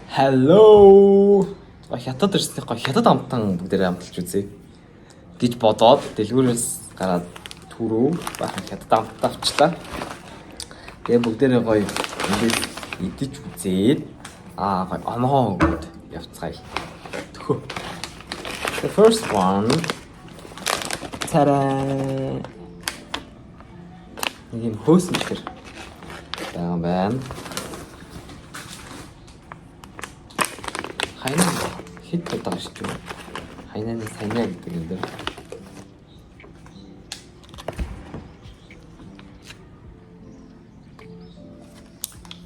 Hello. Хятад ирсний гоо хятад амтан бүгдээрээ амталж үзье гэж бодоод дэлгүүрээс гараад түрүү бахан хятад амттай авчлаа. Тэгээ бүгдээрээ гоё ингэж идэж үзээд гоё оноо өгөөд явцгаая. Төхөө. The first one. Та-да. Нэг юм хөөсөлтөр байна. Хайнаа хэд удаа шүү дээ. Хайнааны сайнаа гэдэг юм дээр.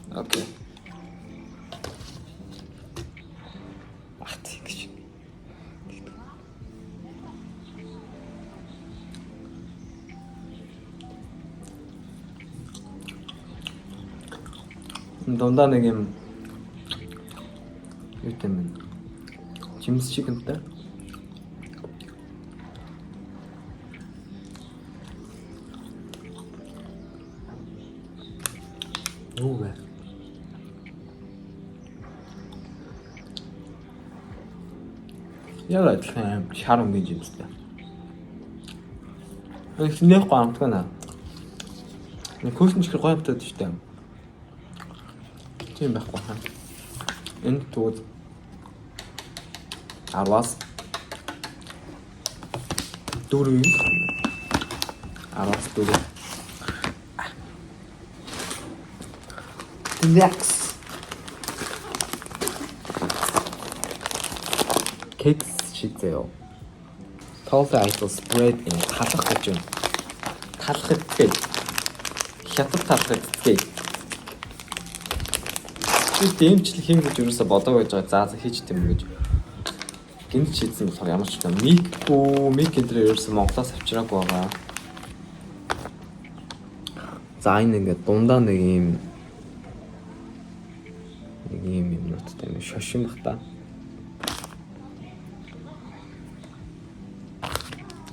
Окей. Ахтик. Дундаа нэг юм витамин чимс чигэнтэй. Нүгэ. Яагаад тийм шарам гэж юмстай. Эхнийх гомдгоо наа. Нэг хөөсөн чихэр гомдод штэ. Тийм байхгүй хаа. Энэ тууд Арвас дөрөв Арвас дөрөв Next Cakes шийдээ. Told idol spread in талах гэж юм. Талах гэдэг. Хятад талах гэдэг. Би дэмжлэх юм гэж юусаа бодоо байж байгаа. За хийж тийм гэж. Гинт шийдсэн болохоор ямар ч юм мик энэ ерөөсөн Монголоос авчираагүй байгаа. За энэ ингээд дундаа нэг юм ноттой юм шошин бах та.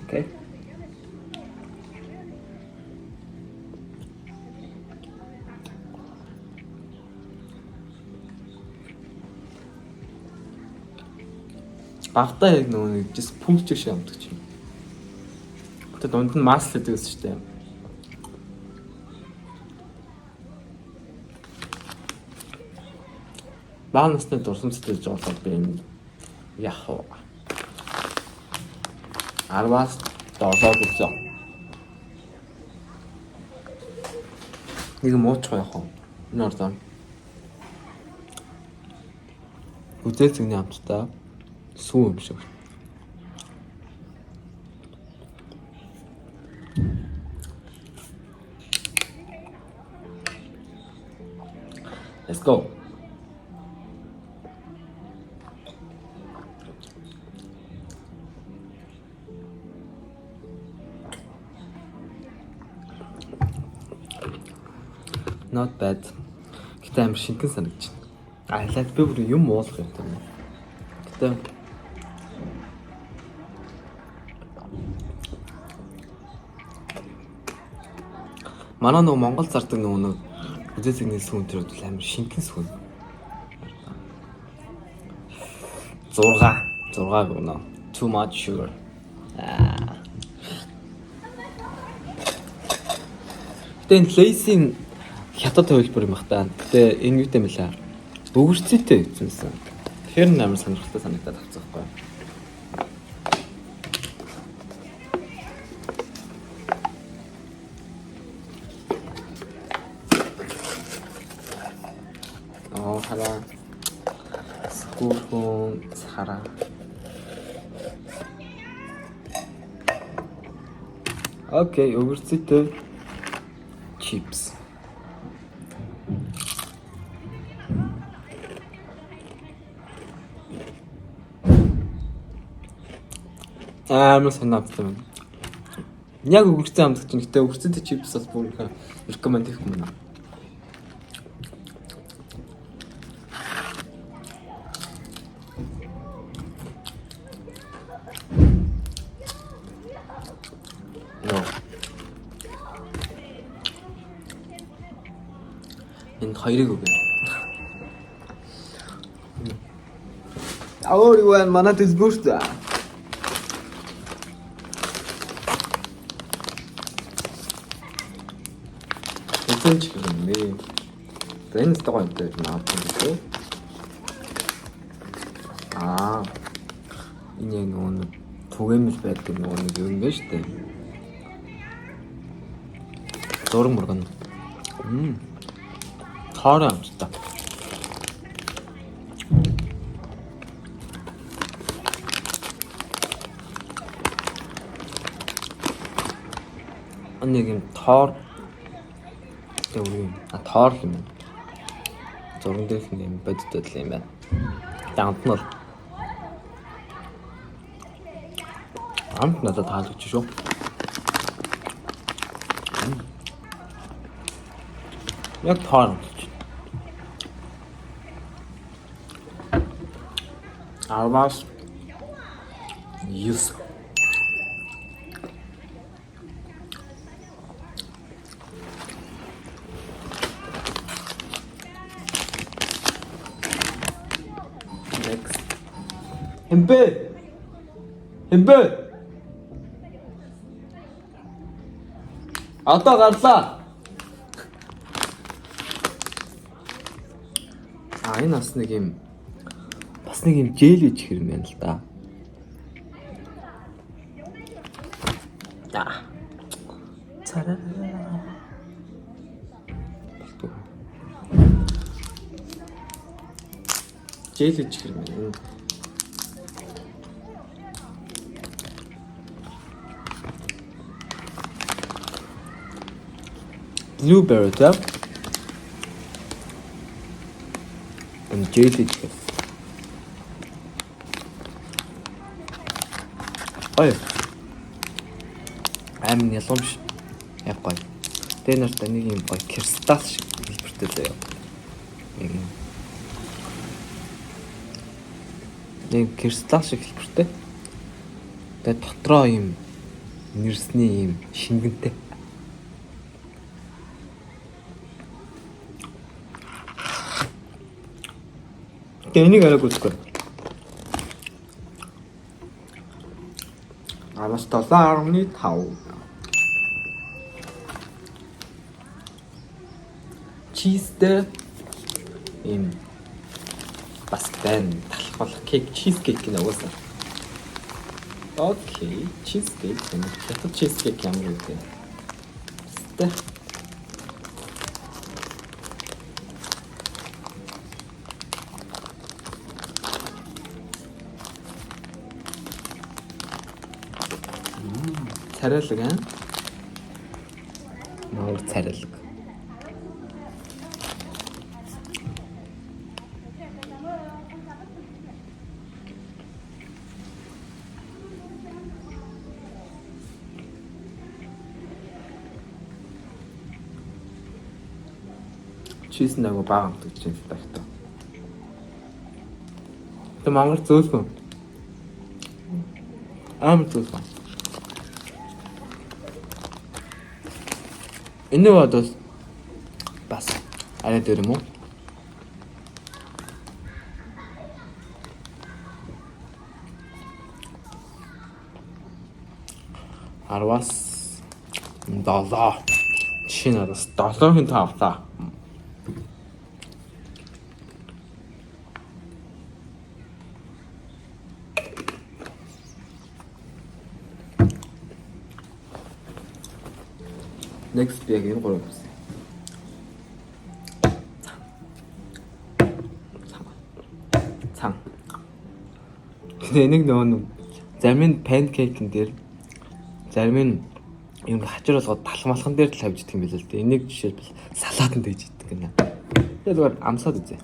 Окей. Багтаа яг нэг жис пүнч шиг амтдаг юм. Гэтэ дунд нь масл гэдэг үс шүү дээ. Баан насны дурсам сэтгэж байгаа би юм яах вэ? Арвас доосоо гэсэн. Нэг муучих яах вэ? Энэ ордоо. Үзэл зэгний амттай сүү юм шиг. Let's go. Not bad. Гэтэ амар шингэн санагдаж байна. Айлаад би бүр юм уулах юм байна. Гэтэ манай нөгөө Монгол зардаг нөгөө үзэсгний сүүн тэр амар шингэн сүүн. 6 гэнэ. Too much sugar. Тэн лейсийн хятад хувилбар юм бахтаа. Гэтэ энэ юутэй мэлээ. Өвөрцөйтэй үзсэн. Тэгэхээр амар сонирхолтой санагдаад авцсан байхгүй. Хараа. Скурхон цараа. Окей, өвөрцөйтэй чипс. Амар санааттай байна. Яг өвөрцөө амтдаг чинь гэтээ өвөрцөйтэй чипс бас бүр их рекоменд хийх юм байна. Энэ хоёрыг өгөө. Өөр юу байна? Манай дэлгүүрт. Эцэнч юм нэ. Энэ стогоо энэ наад юм. Энэ яг нөгөө түгээмэл байдаг нөгөө нэг юм байна шүү дээ. Зураг мөргөн. Таараа амттай. Нэг юм тоор тоор юм. Зурган дээрх юм бодитод л юм байна. Амт нь бол амт надад таалагдчих шүү. Яг тоор. Арвас юс. Next. Хэмбэ. Одоо гарлаа. Энэ бас нэг юм жээл гэж хэрэг юм л да. Цараа. Жээл гэж хэрэг юм. Blueberry да. Жээл гэж. Ой. Амин ялгамш. Яг гоё. Тэр нарт нэг юм гоё кристалл шиг хэлбэртэй заяа. Нэг кристалл шиг хэлбэртэй. Тэгээ дотроо юм нэрсний юм шингэнтэй. Энийг арай гүйлэхгүй. Араас 7.5. Чизтэй юм бас байн талах болох кейк, чизкейк гэнэ угаасаа. Окей, чизкейк. Хятад чизкейк ямар вэ? Тэ. Царайлаг аа. Мөр царайлаг. Чиз нэг бага амтгаж байна л та. Тэ Монгол зөөлхөн. Зөөлхөн. Энэ бодвол бас арай дээр юм уу? Арвас 7. Жишээ нь бас 7.5 та. Next би яг энэ гурав гэсэн. Цан. Энийг нөгөө зарим нь панкейкэн дээр зарим нь юм хачир болгоод талхамалхан дээр л тавьж идэх юм билээ л дээ. Энийг жишээлбэл салаатанд дэж идэх гэнэ. Тэгээд зүгээр амсаад үзье.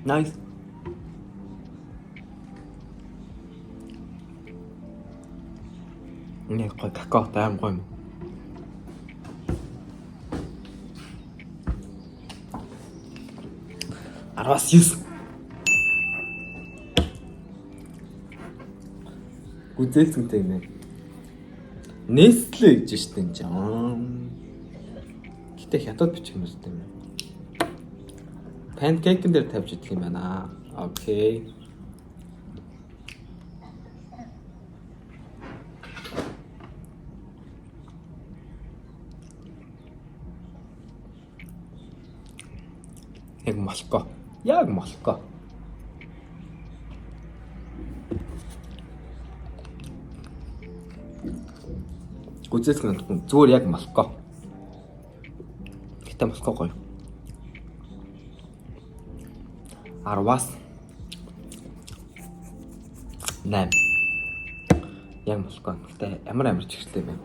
Nice. Ini kakao tayam koy. 10-аас 9. Үзээлцэнтэй нэ. Nestle гэж штэ энэ чинь. Гэтэ хятад бичих юм үстэй юм. Панкейкэн дээр тавьж идэх юм байна. Окей. Яг молко. Яг молко. Үзэлцэн зүгээр яг молко. Гэтэ молко гоё. 10-аас 8. Яг молко. Гэтэ ямар чигтэй байна.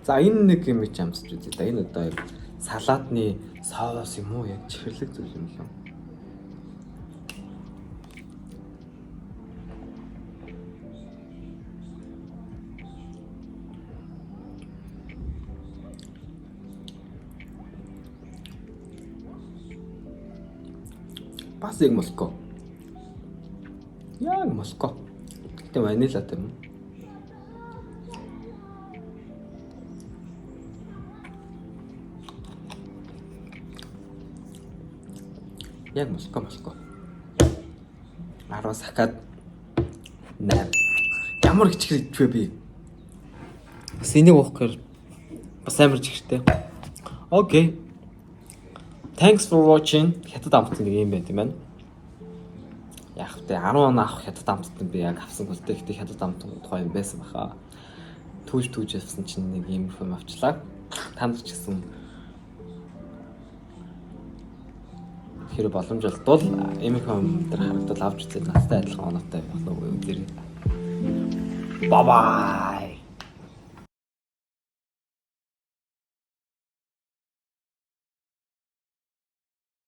За энэ нэг юм чи амсч үзье да. Энэ одоо салаатны соус юм уу яг чихэрлэг зүйл юм лээ. Бас яг молко. Яг молко. Гэтэ ванилатай юм. Яг молко. 10-аас хахад 8. Ямар их чихрэгдвэ би. Бас энийг уух гэхээр бас амар чихртэй. Окей. Thanks for watching. Хятад амтсан нэг юм байт юм байна. Яг тэ 10 он авах хятад амтсан би яг авсан хөлтэй ихтэй хятад амтсан тухай юм байсан баха. Түүж явсан чинь нэг юм юм авчлаа. Танд ч гэсэн хэрэг боломж олдвол эмиком дээр харагдвал авч үзээд настай адилхан оноотой болов уу гэдэг. Bye bye.